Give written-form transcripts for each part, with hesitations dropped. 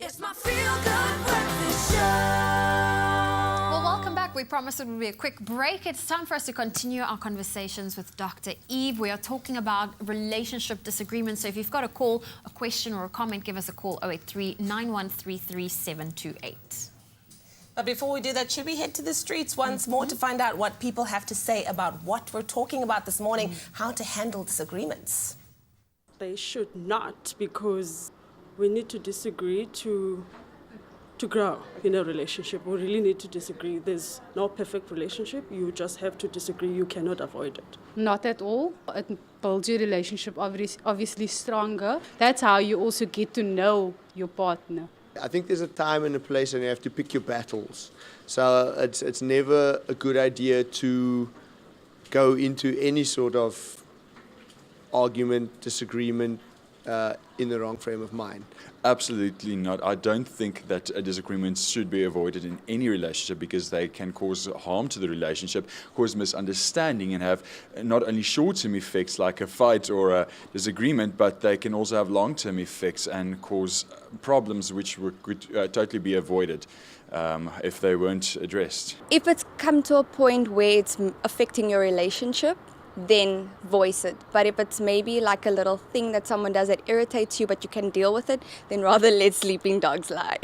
It's my feel-good breakfast show. Well, welcome back. We promised it would be a quick break. It's time for us to continue our conversations with Dr. Eve. We are talking about relationship disagreements. So if you've got a call, a question or a comment, give us a call 083-9133-728. But before we do that, should we head to the streets once more to find out what people have to say about what we're talking about this morning, how to handle disagreements? They should not, because we need to disagree to grow in a relationship. We really need to disagree. There's no perfect relationship. You just have to disagree. You cannot avoid it. Not at all. It builds your relationship obviously stronger. That's how you also get to know your partner. I think there's a time and a place, and you have to pick your battles. So it's never a good idea to go into any sort of argument, disagreement in the wrong frame of mind. Absolutely not. I don't think that disagreements should be avoided in any relationship, because they can cause harm to the relationship, cause misunderstanding, and have not only short-term effects like a fight or a disagreement, but they can also have long-term effects and cause problems which could totally be avoided if they weren't addressed. If it's come to a point where it's affecting your relationship, then voice it. But if it's maybe like a little thing that someone does that irritates you but you can deal with it, then rather let sleeping dogs lie.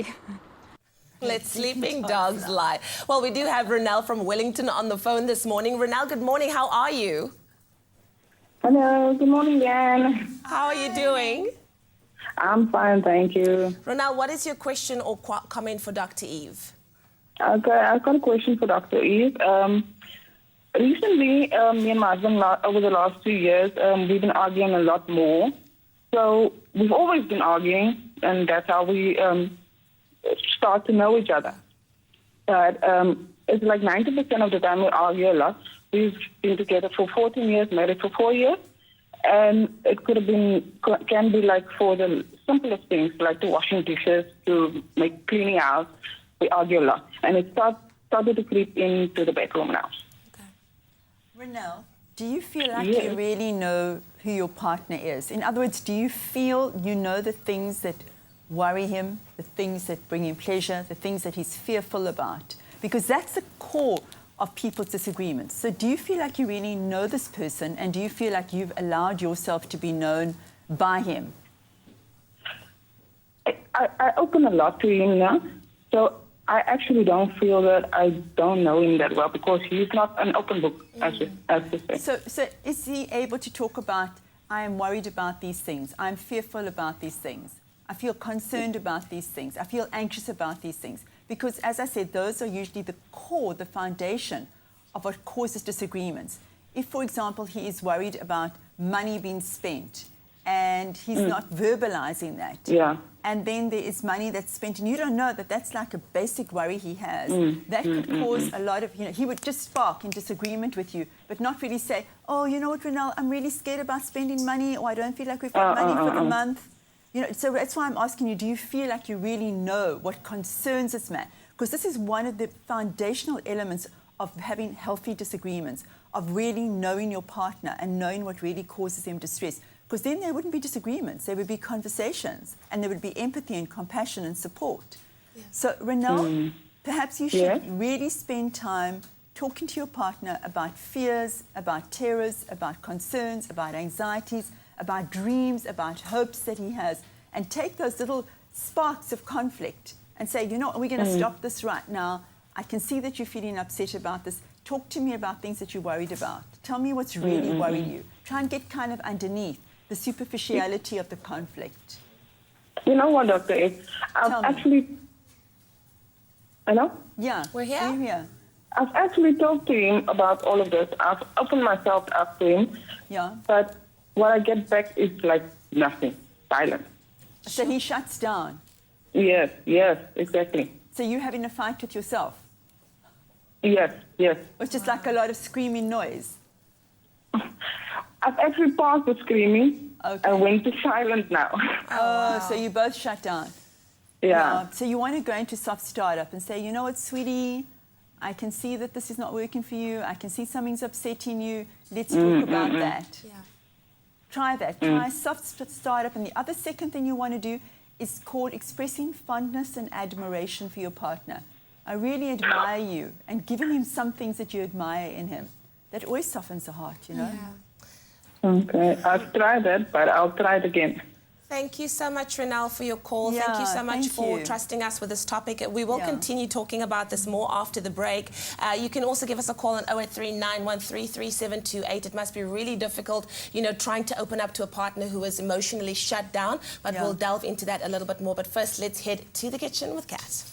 Let sleeping dogs lie. Well, we do have Renelle from Wellington on the phone this morning. Renelle, good morning. How are you? Hello, good morning, Jan. How are you doing? I'm fine, thank you. Renelle, what is your question or comment for Dr. Eve? Okay, I've got a question for Dr. Eve. Recently, me and my husband, over the last 2 years, we've been arguing a lot more. So we've always been arguing, and that's how we start to know each other. But it's like 90% of the time we argue a lot. We've been together for 14 years, married for 4 years, and it can be like for the simplest things, like the washing dishes, to make cleaning out. We argue a lot, and it started to creep into the bedroom now. Renelle, do you feel like you really know who your partner is? In other words, do you feel you know the things that worry him, the things that bring him pleasure, the things that he's fearful about? Because that's the core of people's disagreements. So do you feel like you really know this person, and do you feel like you've allowed yourself to be known by him? I open a lot to him now, so I actually don't feel that I don't know him that well, because he's not an open book, as to say. So is he able to talk about, I am worried about these things, I'm fearful about these things, I feel concerned about these things, I feel anxious about these things? Because, as I said, those are usually the core, the foundation of what causes disagreements. If, for example, he is worried about money being spent, and he's not verbalizing that. Yeah. And then there is money that's spent, and you don't know that that's like a basic worry he has. That could cause a lot of, he would just spark in disagreement with you, but not really say, oh, you know what, Renelle, I'm really scared about spending money, or I don't feel like we've got money for the month. So that's why I'm asking you, do you feel like you really know what concerns this man? Because this is one of the foundational elements of having healthy disagreements, of really knowing your partner and knowing what really causes them distress. Because then there wouldn't be disagreements, there would be conversations, and there would be empathy and compassion and support. Yeah. So, Renelle, perhaps you should really spend time talking to your partner about fears, about terrors, about concerns, about anxieties, about dreams, about hopes that he has, and take those little sparks of conflict and say, we're going to stop this right now. I can see that you're feeling upset about this. Talk to me about things that you're worried about. Tell me what's really worrying you. Try and get kind of underneath the superficiality of the conflict. You know what, Dr. Eve? I've actually... Hello? Yeah, we're here. We're here. I've actually talked to him about all of this. I've opened myself up to him. Yeah. But what I get back is like nothing. Silence. So he shuts down? Yes, exactly. So you're having a fight with yourself? Yes. It's just like a lot of screaming noise? I've actually paused the screaming and went to silent now. So you both shut down? Yeah. So you want to go into soft startup and say, you know what, sweetie, I can see that this is not working for you. I can see something's upsetting you. Let's talk about that. Yeah. Try that. Try soft startup. And the other second thing you want to do is called expressing fondness and admiration for your partner. I really admire you, and giving him some things that you admire in him. That always softens the heart, you know? Okay, I've tried that, but I'll try it again. Thank you so much, Renelle, for your call. Thank you Yeah, so much thank for you. trusting us with this topic. We will Yeah. continue talking about this more after the break. You can also give us a call on 083-913-3728. It must be really difficult, you know, trying to open up to a partner who is emotionally shut down, but Yeah. we'll delve into that a little bit more. But first, let's head to the kitchen with Kat.